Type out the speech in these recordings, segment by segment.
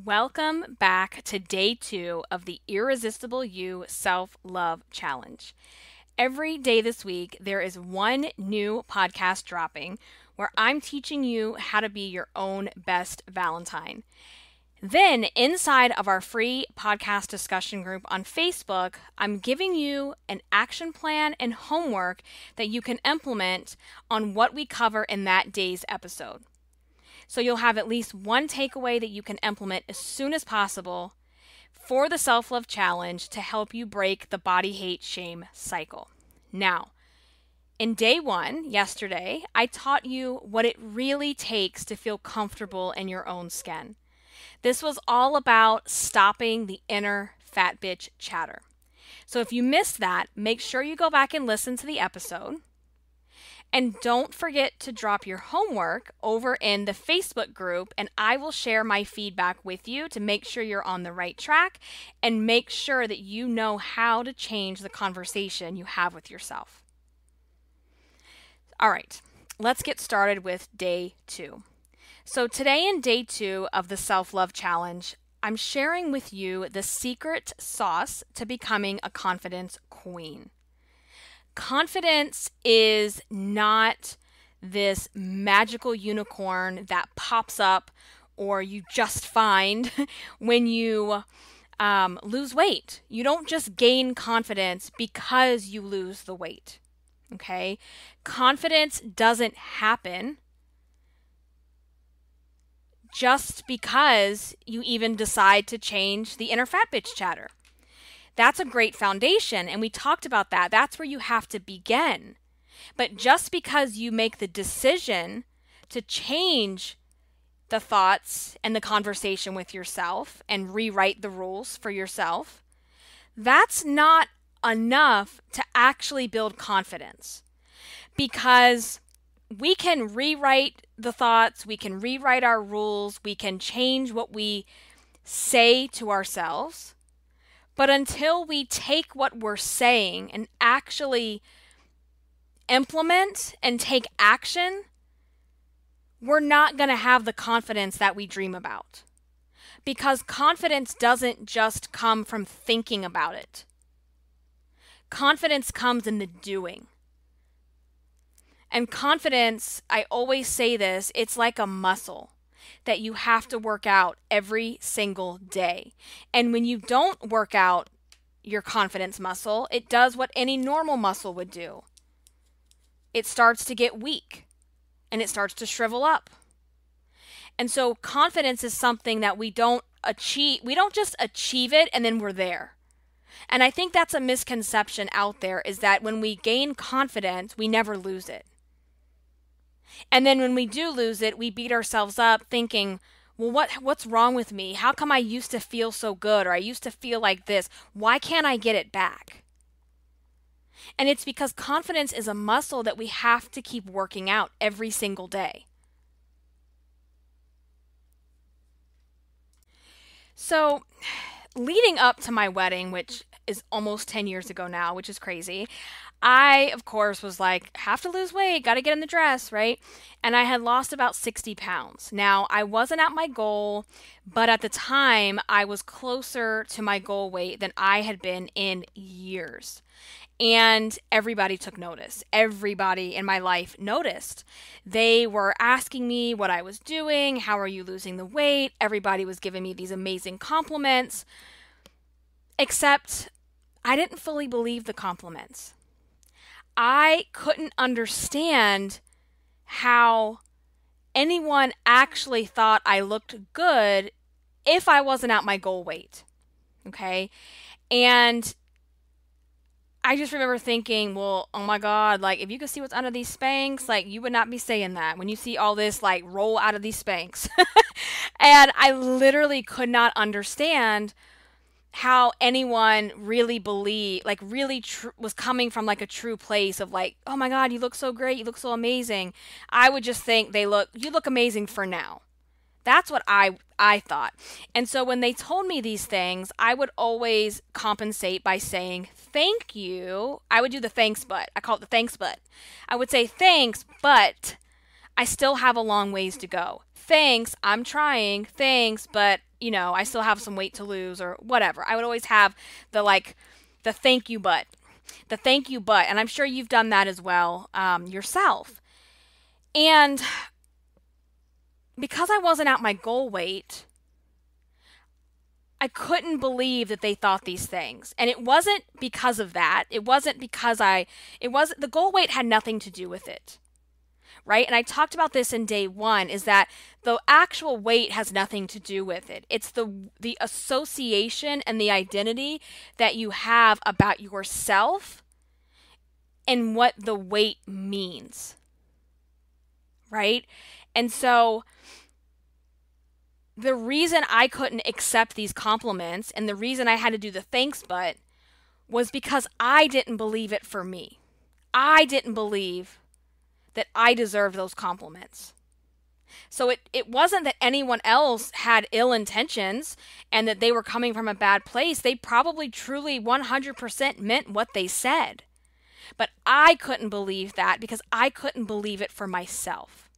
Welcome back to day 2 of the Irresistible You Self-Love Challenge. Every day this week, there is one new podcast dropping where I'm teaching you how to be your own best Valentine. Then, inside of our free podcast discussion group on Facebook, I'm giving you an action plan and homework that you can implement on what we cover in that day's episode. So you'll have at least one takeaway that you can implement as soon as possible for the self-love challenge to help you break the body hate shame cycle. Now, in day 1, yesterday, I taught you what it really takes to feel comfortable in your own skin. This was all about stopping the inner fat bitch chatter. So if you missed that, make sure you go back and listen to the episode. And don't forget to drop your homework over in the Facebook group, and I will share my feedback with you to make sure you're on the right track and make sure that you know how to change the conversation you have with yourself. All right, let's get started with day 2. So today in day 2 of the Self-Love Challenge, I'm sharing with you the secret sauce to becoming a confidence queen. Confidence is not this magical unicorn that pops up or you just find when you lose weight. You don't just gain confidence because you lose the weight, okay? Confidence doesn't happen just because you even decide to change the inner fat bitch chatter. That's a great foundation, and we talked about that. That's where you have to begin. But just because you make the decision to change the thoughts and the conversation with yourself and rewrite the rules for yourself, that's not enough to actually build confidence. Because we can rewrite the thoughts, we can rewrite our rules, we can change what we say to ourselves. But until we take what we're saying and actually implement and take action, we're not going to have the confidence that we dream about. Because confidence doesn't just come from thinking about it. Confidence comes in the doing. And confidence, I always say this, it's like a muscle that you have to work out every single day. And when you don't work out your confidence muscle, it does what any normal muscle would do. It starts to get weak and it starts to shrivel up. And so confidence is something that we don't achieve. We don't just achieve it and then we're there. And I think that's a misconception out there, is that when we gain confidence, we never lose it. And then when we do lose it, we beat ourselves up thinking, well, what's wrong with me? How come I used to feel so good, or I used to feel like this? Why can't I get it back? And it's because confidence is a muscle that we have to keep working out every single day. So, leading up to my wedding, which is almost 10 years ago now, which is crazy, I, of course, was like, have to lose weight, got to get in the dress, right? And I had lost about 60 pounds. Now, I wasn't at my goal, but at the time, I was closer to my goal weight than I had been in years. And everybody took notice. Everybody in my life noticed. They were asking me what I was doing, how are you losing the weight? Everybody was giving me these amazing compliments. Except I didn't fully believe the compliments. I couldn't understand how anyone actually thought I looked good if I wasn't at my goal weight. Okay? And I just remember thinking, well, oh my God, like if you could see what's under these Spanx, like you would not be saying that when you see all this like roll out of these Spanx. And I literally could not understand how anyone really believed, like really was coming from like a true place of like, oh my God, you look so great, you look so amazing. I would just think you look amazing for now. That's what I thought. And so when they told me these things, I would always compensate by saying, thank you. I would do the thanks but. I call it the thanks but. I would say thanks, but I still have a long ways to go. thanks, I'm trying, thanks, but, I still have some weight to lose or whatever. I would always have the thank you but. The thank you but. And I'm sure you've done that as well yourself. And because I wasn't at my goal weight, I couldn't believe that they thought these things. And it wasn't because of that. It wasn't because the goal weight had nothing to do with it. Right? And I talked about this in day one, is that the actual weight has nothing to do with it. It's the association and the identity that you have about yourself and what the weight means. Right? And so the reason I couldn't accept these compliments and the reason I had to do the thanks but was because I didn't believe it for me. I didn't believe that I deserved those compliments. So it wasn't that anyone else had ill intentions and that they were coming from a bad place. They probably truly 100% meant what they said. But I couldn't believe that because I couldn't believe it for myself.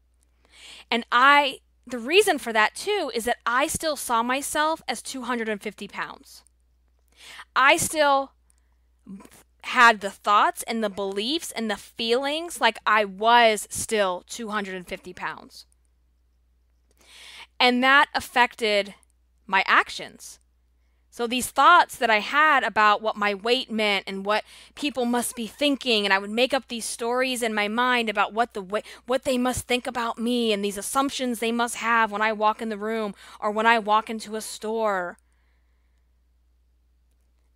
And the reason for that too is that I still saw myself as 250 pounds. I still had the thoughts and the beliefs and the feelings like I was still 250 pounds. And that affected my actions. So these thoughts that I had about what my weight meant and what people must be thinking, and I would make up these stories in my mind about what they must think about me and these assumptions they must have when I walk in the room or when I walk into a store.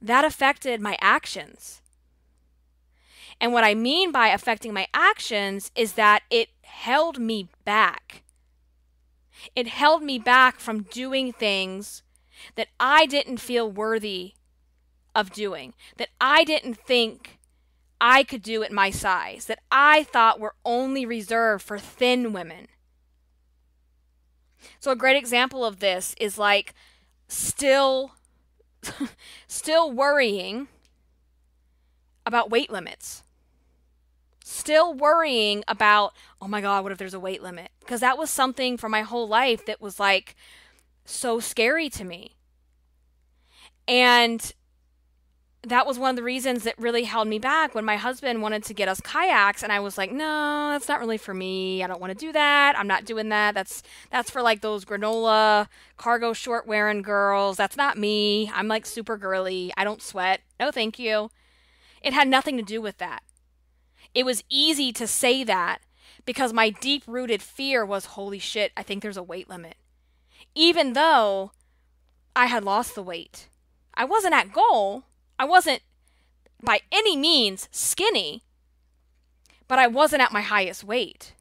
That affected my actions. And what I mean by affecting my actions is that it held me back. It held me back from doing things that I didn't feel worthy of doing, that I didn't think I could do at my size, that I thought were only reserved for thin women. So a great example of this is like still worrying about weight limits. Still worrying about, oh my God, what if there's a weight limit? Because that was something for my whole life that was like so scary to me. And that was one of the reasons that really held me back when my husband wanted to get us kayaks. And I was like, no, that's not really for me. I don't want to do that. I'm not doing that. That's for like those granola cargo short wearing girls. That's not me. I'm like super girly. I don't sweat. No, thank you. It had nothing to do with that. It was easy to say that because my deep-rooted fear was, holy shit, I think there's a weight limit. Even though I had lost the weight. I wasn't at goal. I wasn't by any means skinny, but I wasn't at my highest weight.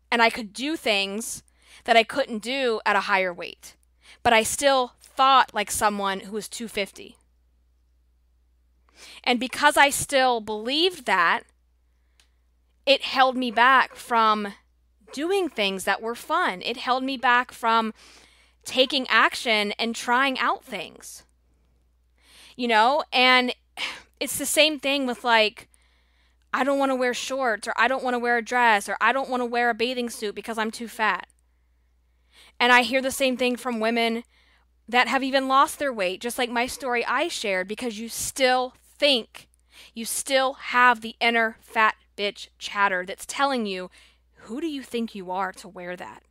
And I could do things that I couldn't do at a higher weight. But I still thought like someone who was 250. And because I still believed that, it held me back from doing things that were fun. It held me back from taking action and trying out things. And it's the same thing with like, I don't want to wear shorts, or I don't want to wear a dress, or I don't want to wear a bathing suit because I'm too fat. And I hear the same thing from women that have even lost their weight, just like my story I shared, because you still have the inner fat bitch chatter that's telling you, who do you think you are to wear that?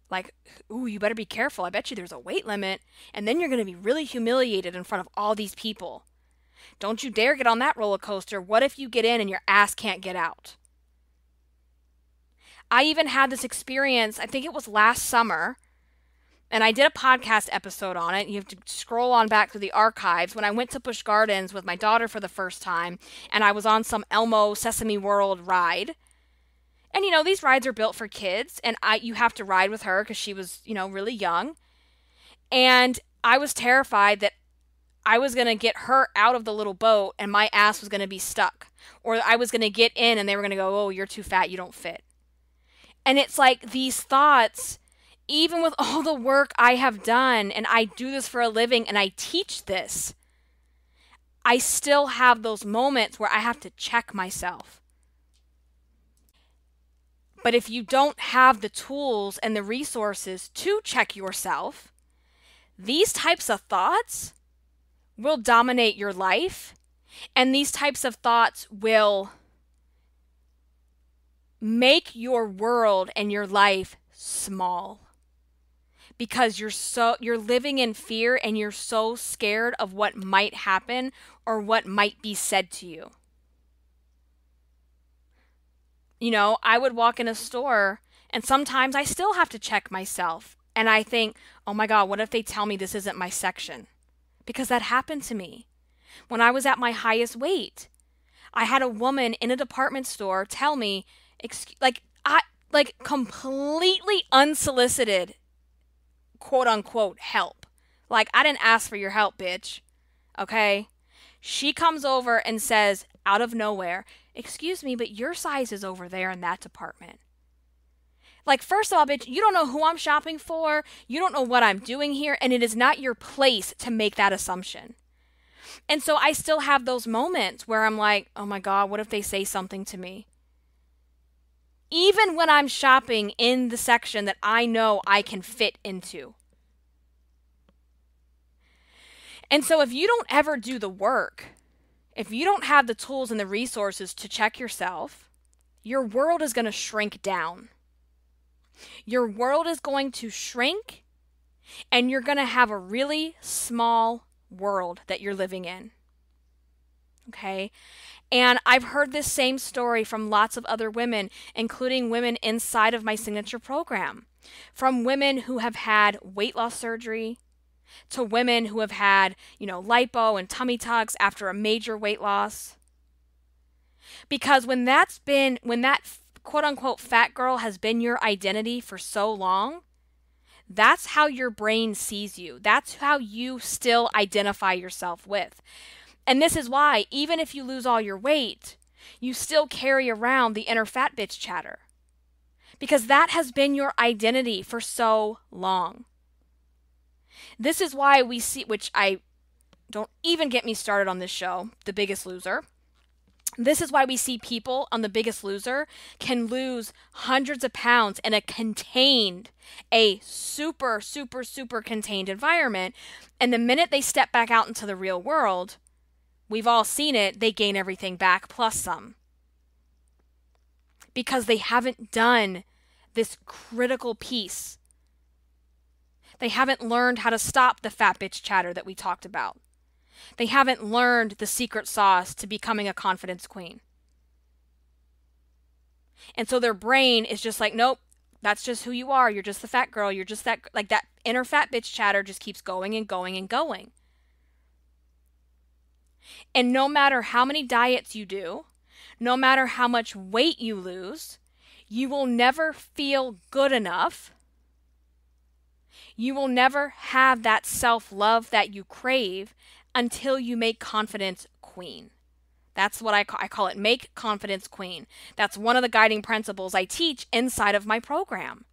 Like, ooh, you better be careful. I bet you there's a weight limit. And then you're going to be really humiliated in front of all these people. Don't you dare get on that roller coaster. What if you get in and your ass can't get out? I even had this experience, I think it was last summer, and I did a podcast episode on it. You have to scroll on back through the archives when I went to Busch Gardens with my daughter for the first time, and I was on some Elmo Sesame World ride. And, these rides are built for kids, and you have to ride with her because she was, really young. And I was terrified that I was going to get her out of the little boat and my ass was going to be stuck. Or I was going to get in and they were going to go, oh, you're too fat, you don't fit. And it's like these thoughts, even with all the work I have done, and I do this for a living and I teach this, I still have those moments where I have to check myself. But if you don't have the tools and the resources to check yourself, these types of thoughts will dominate your life, and these types of thoughts will make your world and your life small. Because you're living in fear and you're so scared of what might happen or what might be said to you. You know, I would walk in a store and sometimes I still have to check myself. And I think, oh my God, what if they tell me this isn't my section? Because that happened to me. When I was at my highest weight, I had a woman in a department store tell me, completely unsolicited, quote unquote, help. Like, I didn't ask for your help, bitch. Okay? She comes over and says, out of nowhere, excuse me, but your size is over there in that department. Like, first of all, bitch, you don't know who I'm shopping for. You don't know what I'm doing here. And it is not your place to make that assumption. And so I still have those moments where I'm like, oh my God, what if they say something to me? Even when I'm shopping in the section that I know I can fit into. And so if you don't ever do the work, if you don't have the tools and the resources to check yourself, your world is going to shrink down. Your world is going to shrink, and you're going to have a really small world that you're living in. Okay? And I've heard this same story from lots of other women, including women inside of my signature program. From women who have had weight loss surgery, to women who have had, lipo and tummy tucks after a major weight loss. Because when that quote unquote fat girl has been your identity for so long, that's how your brain sees you. That's how you still identify yourself with. And this is why, even if you lose all your weight, you still carry around the inner fat bitch chatter. Because that has been your identity for so long. This is why we see, which I don't even get me started on this show, The Biggest Loser. This is why we see people on The Biggest Loser can lose hundreds of pounds in a super, super, super contained environment. And the minute they step back out into the real world, we've all seen it, they gain everything back plus some. Because they haven't done this critical piece. They haven't learned how to stop the fat bitch chatter that we talked about. They haven't learned the secret sauce to becoming a confidence queen. And so their brain is just like, nope, that's just who you are. You're just the fat girl. You're just that, like that inner fat bitch chatter just keeps going and going and going. And no matter how many diets you do, no matter how much weight you lose, you will never feel good enough. You will never have that self-love that you crave until you make confidence queen. That's what I call it, make confidence queen. That's one of the guiding principles I teach inside of my program.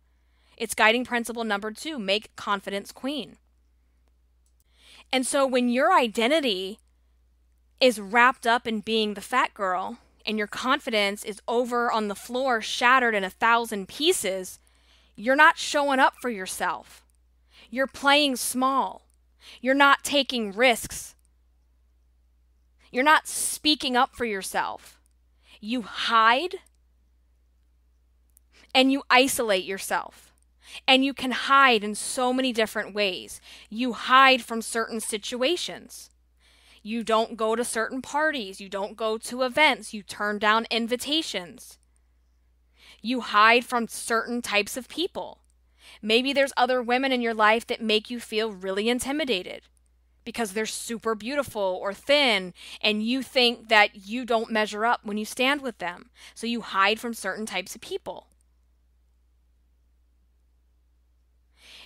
It's guiding principle number 2, make confidence queen. And so when your identity is wrapped up in being the fat girl and your confidence is over on the floor shattered in 1,000 pieces, you're not showing up for yourself. You're playing small. You're not taking risks. You're not speaking up for yourself. You hide and you isolate yourself. And you can hide in so many different ways. You hide from certain situations. You don't go to certain parties. You don't go to events. You turn down invitations. You hide from certain types of people. Maybe there's other women in your life that make you feel really intimidated because they're super beautiful or thin, and you think that you don't measure up when you stand with them. So you hide from certain types of people.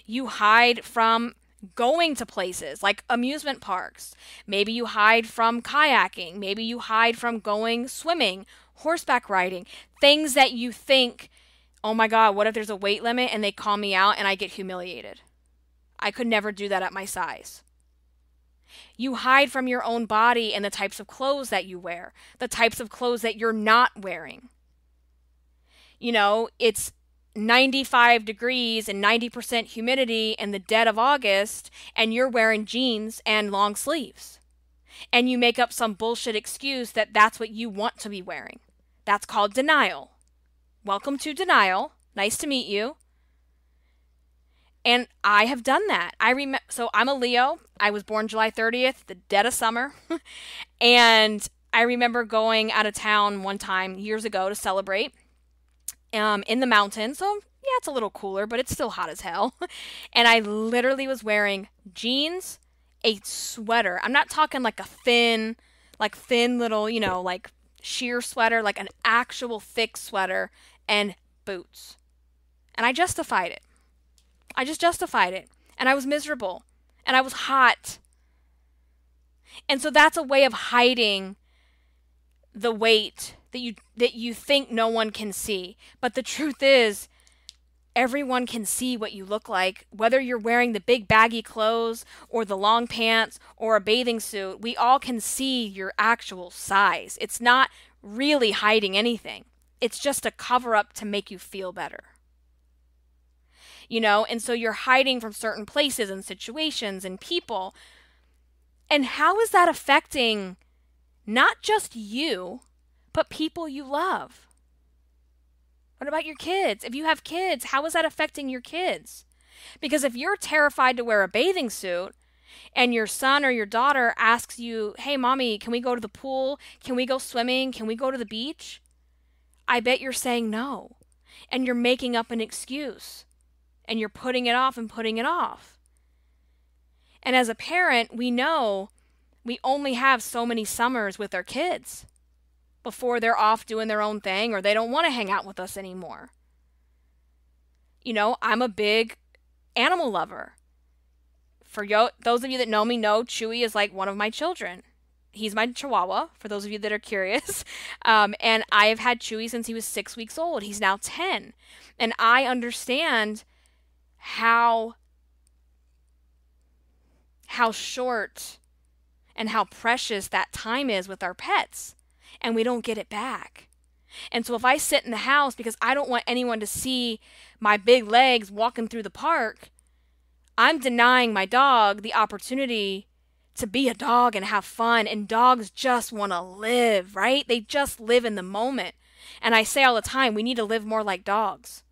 You hide from going to places like amusement parks. Maybe you hide from kayaking. Maybe you hide from going swimming, horseback riding, things that you think, oh my God, what if there's a weight limit and they call me out and I get humiliated? I could never do that at my size. You hide from your own body and the types of clothes that you wear, the types of clothes that you're not wearing. It's 95 degrees and 90% humidity in the dead of August, and you're wearing jeans and long sleeves. And you make up some bullshit excuse that that's what you want to be wearing. That's called denial. Welcome to denial. Nice to meet you. And I have done that. So I'm a Leo. I was born July 30th, the dead of summer. And I remember going out of town one time years ago to celebrate in the mountains. So yeah, it's a little cooler, but it's still hot as hell. And I literally was wearing jeans, a sweater. I'm not talking like a thin little, like sheer sweater, like an actual thick sweater, and boots. And I justified it. I just justified it. And I was miserable. And I was hot. And so that's a way of hiding the weight that you think no one can see. But the truth is, everyone can see what you look like. Whether you're wearing the big baggy clothes or the long pants or a bathing suit, we all can see your actual size. It's not really hiding anything. It's just a cover up to make you feel better. And so you're hiding from certain places and situations and people. And how is that affecting not just you, but people you love? What about your kids? If you have kids, how is that affecting your kids? Because if you're terrified to wear a bathing suit and your son or your daughter asks you, hey, mommy, can we go to the pool? Can we go swimming? Can we go to the beach? I bet you're saying no. And you're making up an excuse. And you're putting it off and putting it off. And as a parent, we know we only have so many summers with our kids before they're off doing their own thing or they don't want to hang out with us anymore. I'm a big animal lover. For those of you that know me know Chewy is like one of my children. He's my Chihuahua, for those of you that are curious. And I have had Chewy since he was 6 weeks old. He's now 10. And I understand how short and how precious that time is with our pets, and we don't get it back. And so if I sit in the house because I don't want anyone to see my big legs walking through the park, I'm denying my dog the opportunity to be a dog and have fun. And dogs just want to live, right? They just live in the moment. And I say all the time, we need to live more like dogs.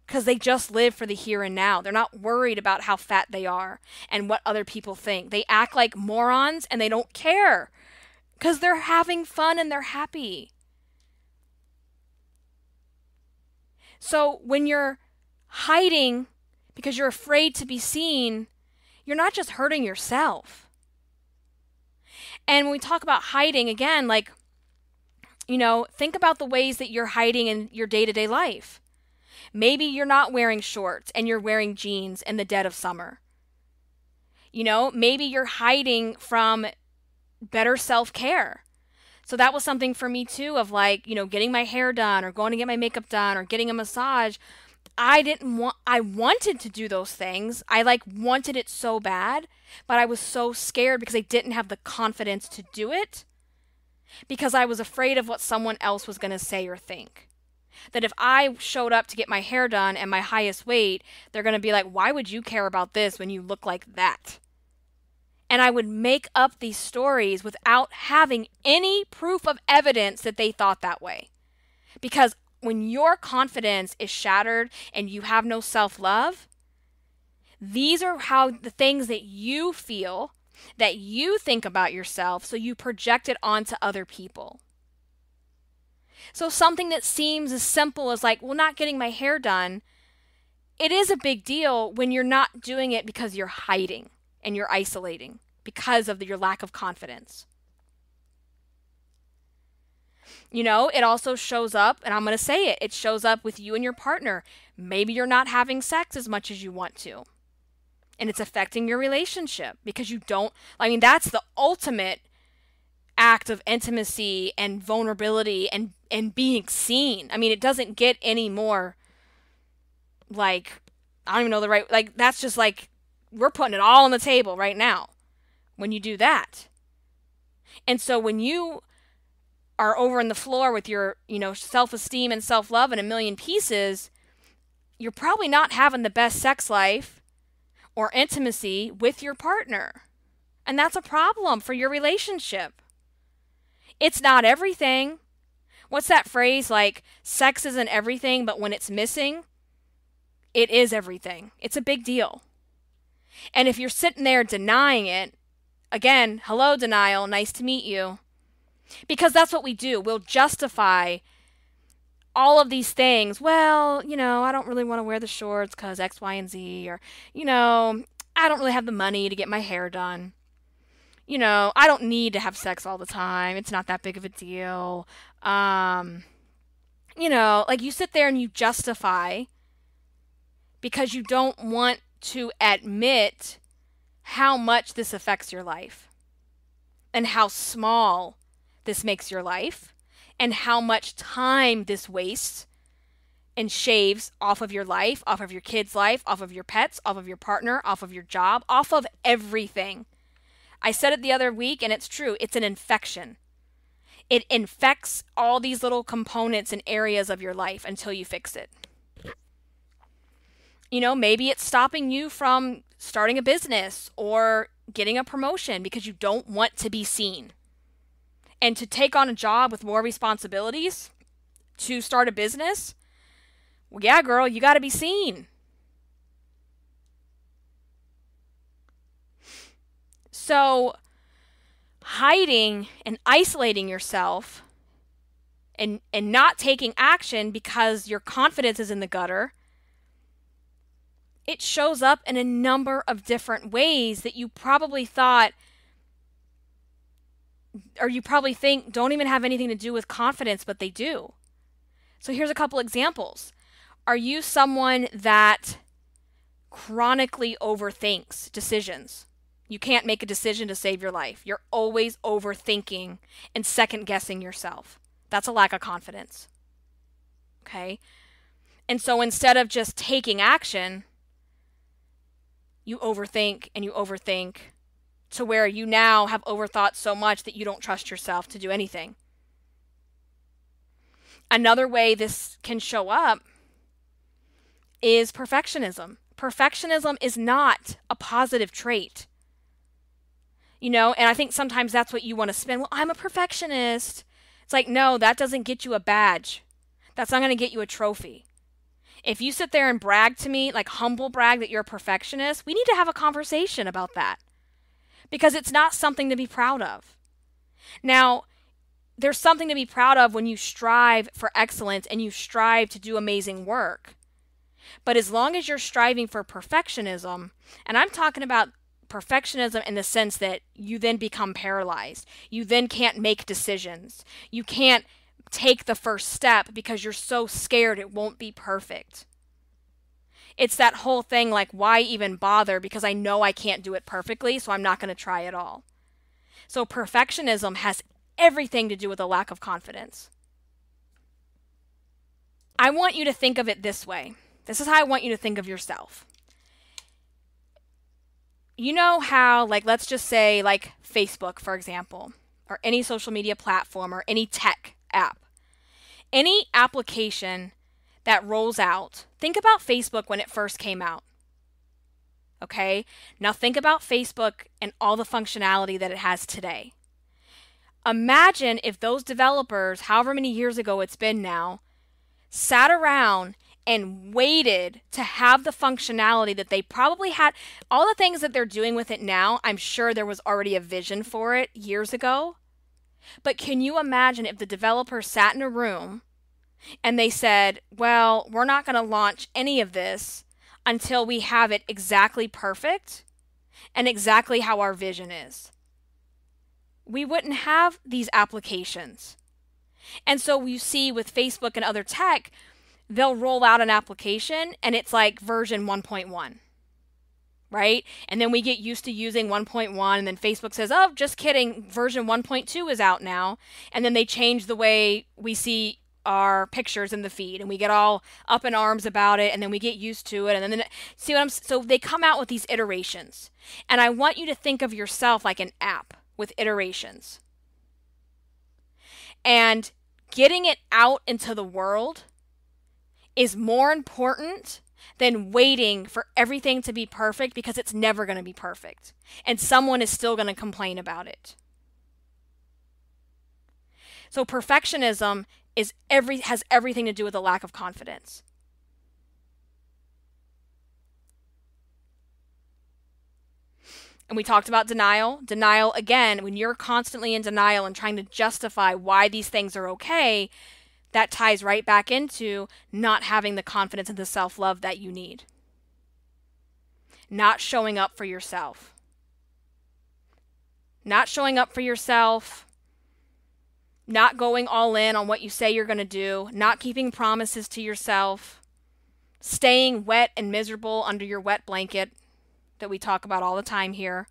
Because they just live for the here and now. They're not worried about how fat they are and what other people think. They act like morons and they don't care. Because they're having fun and they're happy. So when you're hiding because you're afraid to be seen, you're not just hurting yourself. And when we talk about hiding, again, think about the ways that you're hiding in your day-to-day life. Maybe you're not wearing shorts and you're wearing jeans in the dead of summer. Maybe you're hiding from better self-care. So that was something for me too of getting my hair done or going to get my makeup done or getting a massage. I wanted to do those things. I wanted it so bad, but I was so scared because I didn't have the confidence to do it because I was afraid of what someone else was going to say or think. That if I showed up to get my hair done at my highest weight, they're going to be like, why would you care about this when you look like that? And I would make up these stories without having any proof of evidence that they thought that way. Because when your confidence is shattered and you have no self-love, these are how the things that you feel, that you think about yourself, so you project it onto other people. So something that seems as simple as not getting my hair done, it is a big deal when you're not doing it because you're hiding and you're isolating because of your lack of confidence. It also shows up, and I'm going to say it shows up with you and your partner. Maybe you're not having sex as much as you want to. And it's affecting your relationship because you don't, that's the ultimate act of intimacy and vulnerability and being seen. It doesn't get any more I don't even know the right, that's just we're putting it all on the table right now when you do that. And so when you are over in the floor with your, self-esteem and self-love in a million pieces, you're probably not having the best sex life or intimacy with your partner. And that's a problem for your relationship. It's not everything. What's that phrase? Like, sex isn't everything, but when it's missing, it is everything. It's a big deal. And if you're sitting there denying it, again, hello, denial, nice to meet you. Because that's what we do. We'll justify all of these things. Well, I don't really want to wear the shorts because X, Y, and Z. Or, I don't really have the money to get my hair done. I don't need to have sex all the time. It's not that big of a deal. Like you sit there and you justify because you don't want to admit how much this affects your life and how small this makes your life and how much time this wastes and shaves off of your life, off of your kids' life, off of your pets, off of your partner, off of your job, off of everything. I said it the other week, and it's true. It's an infection. It infects all these little components and areas of your life until you fix it. Maybe it's stopping you from starting a business or getting a promotion because you don't want to be seen. And to take on a job with more responsibilities, to start a business, well, yeah, girl, you got to be seen. So hiding and isolating yourself and not taking action because your confidence is in the gutter, it shows up in a number of different ways that you probably thought, or you probably think don't even have anything to do with confidence, but they do. So here's a couple examples. Are you someone that chronically overthinks decisions? You can't make a decision to save your life. You're always overthinking and second guessing yourself. That's a lack of confidence. Okay? And so instead of just taking action, you overthink and you overthink to where you now have overthought so much that you don't trust yourself to do anything. Another way this can show up is perfectionism. Perfectionism is not a positive trait. And I think sometimes that's what you want to spin. Well, I'm a perfectionist. It's like, no, that doesn't get you a badge. That's not going to get you a trophy. If you sit there and brag to me, like humble brag that you're a perfectionist, we need to have a conversation about that. Because it's not something to be proud of. Now, there's something to be proud of when you strive for excellence and you strive to do amazing work. But as long as you're striving for perfectionism, and I'm talking about perfectionism in the sense that you then become paralyzed. You then can't make decisions. You can't take the first step because you're so scared it won't be perfect. It's that whole thing like, why even bother? Because I know I can't do it perfectly, so I'm not going to try at all. So perfectionism has everything to do with a lack of confidence. I want you to think of it this way. This is how I want you to think of yourself. You know how, like, let's just say, like, Facebook, for example, or any social media platform or any tech app. Any application that rolls out, think about Facebook when it first came out. Okay? Now think about Facebook and all the functionality that it has today. Imagine if those developers, however many years ago it's been now, sat around and waited to have the functionality that they probably had. All the things that they're doing with it now, I'm sure there was already a vision for it years ago. But can you imagine if the developers sat in a room and they said, well, we're not going to launch any of this until we have it exactly perfect and exactly how our vision is. We wouldn't have these applications. And so you see with Facebook and other tech, they'll roll out an application and it's like version 1.1, right? And then we get used to using 1.1 and then Facebook says, oh, just kidding, version 1.2 is out now. And then they change the way we see our pictures in the feed and we get all up in arms about it and then we get used to it. And then, so they come out with these iterations. And I want you to think of yourself like an app with iterations. And getting it out into the world is more important than waiting for everything to be perfect, because it's never going to be perfect. And someone is still going to complain about it. So perfectionism has everything to do with a lack of confidence. And we talked about denial. Denial, again, when you're constantly in denial and trying to justify why these things are okay, that ties right back into not having the confidence and the self-love that you need. Not showing up for yourself. Not showing up for yourself. Not going all in on what you say you're going to do. Not keeping promises to yourself. Staying wet and miserable under your wet blanket that we talk about all the time here.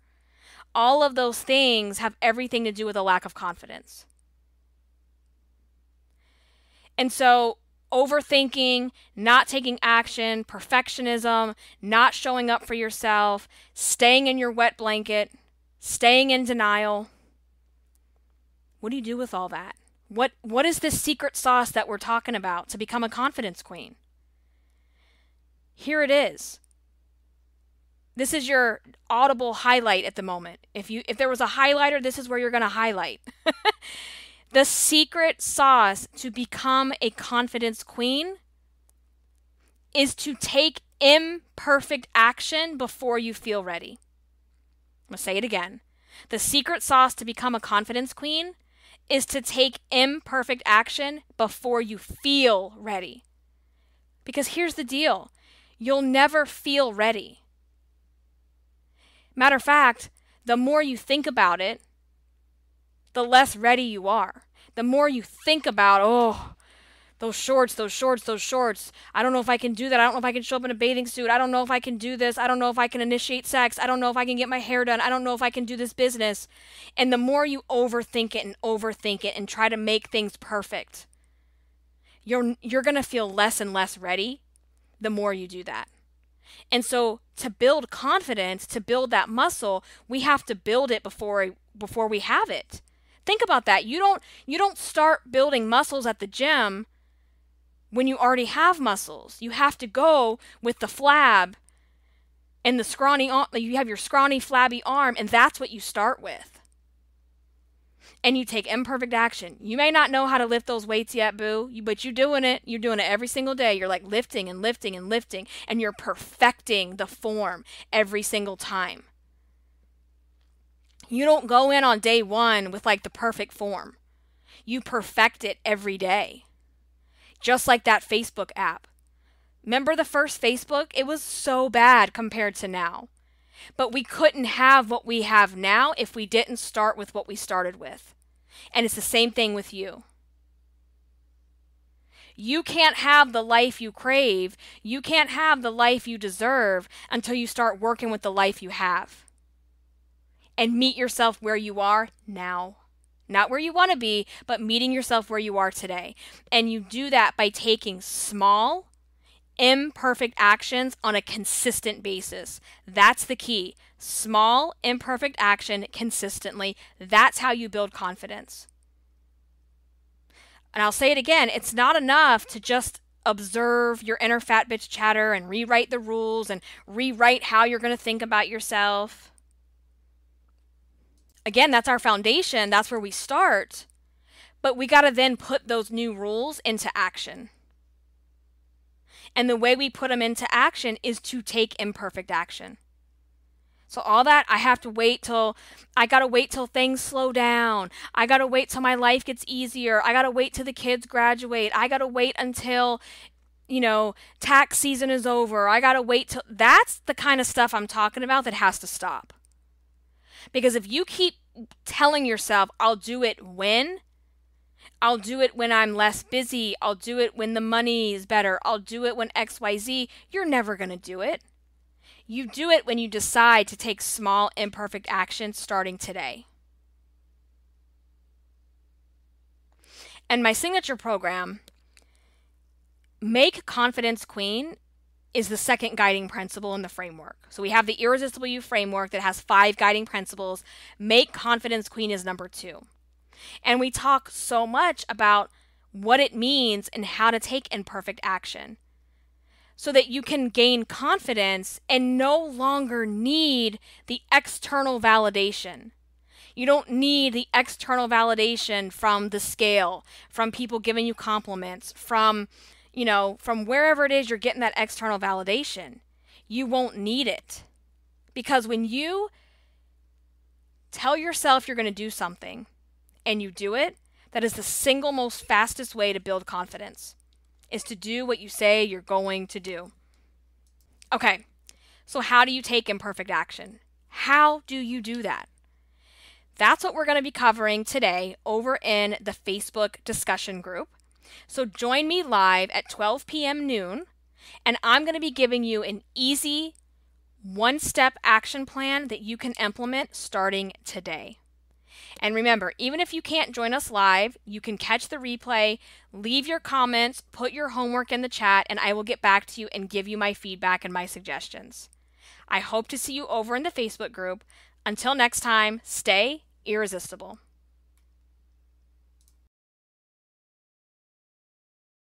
All of those things have everything to do with a lack of confidence. And so overthinking, not taking action, perfectionism, not showing up for yourself, staying in your wet blanket, staying in denial. What do you do with all that? What is this secret sauce that we're talking about to become a confidence queen? Here it is. This is your audible highlight at the moment. If there was a highlighter, this is where you're going to highlight. The secret sauce to become a confidence queen is to take imperfect action before you feel ready. I'm going to say it again. The secret sauce to become a confidence queen is to take imperfect action before you feel ready. Because here's the deal. You'll never feel ready. Matter of fact, the more you think about it, the less ready you are. The more you think about, oh, those shorts. I don't know if I can do that. I don't know if I can show up in a bathing suit. I don't know if I can do this. I don't know if I can initiate sex. I don't know if I can get my hair done. I don't know if I can do this business. And the more you overthink it and try to make things perfect, you're going to feel less and less ready the more you do that. And so to build confidence, to build that muscle, we have to build it before we have it. Think about that. You don't start building muscles at the gym when you already have muscles. You have to go with the flab and the scrawny, you have your scrawny, flabby arm, and that's what you start with. And you take imperfect action. You may not know how to lift those weights yet, boo, but you're doing it. You're doing it every single day. You're like lifting, and you're perfecting the form every single time. You don't go in on day one with like the perfect form. You perfect it every day. Just like that Facebook app. Remember the first Facebook? It was so bad compared to now. But we couldn't have what we have now if we didn't start with what we started with. And it's the same thing with you. You can't have the life you crave. You can't have the life you deserve until you start working with the life you have. And meet yourself where you are now. Not where you want to be, but meeting yourself where you are today. And you do that by taking small, imperfect actions on a consistent basis. That's the key. Small, imperfect action consistently. That's how you build confidence. And I'll say it again, it's not enough to just observe your inner fat bitch chatter and rewrite the rules and rewrite how you're going to think about yourself. Again, that's our foundation. That's where we start. But we got to then put those new rules into action. And the way we put them into action is to take imperfect action. So all that, I got to wait till things slow down. I got to wait till my life gets easier. I got to wait till the kids graduate. I got to wait until, tax season is over. I got to wait till, that's the kind of stuff I'm talking about that has to stop. Because if you keep telling yourself, I'll do it when I'm less busy, I'll do it when the money is better, I'll do it when XYZ, you're never going to do it. You do it when you decide to take small, imperfect action starting today. And my signature program, Make Confidence Queen, is the second guiding principle in the framework. So we have the Irresistible You framework that has 5 guiding principles. Make Confidence Queen is number 2. And we talk so much about what it means and how to take imperfect action so that you can gain confidence and no longer need the external validation. You don't need the external validation from the scale, from people giving you compliments, from wherever it is you're getting that external validation. You won't need it. Because when you tell yourself you're going to do something and you do it, that is the single most fastest way to build confidence, is to do what you say you're going to do. Okay, so how do you take imperfect action? How do you do that? That's what we're going to be covering today over in the Facebook discussion group. So join me live at 12 p.m. noon, and I'm going to be giving you an easy one-step action plan that you can implement starting today. And remember, even if you can't join us live, you can catch the replay, leave your comments, put your homework in the chat, and I will get back to you and give you my feedback and my suggestions. I hope to see you over in the Facebook group. Until next time, stay irresistible.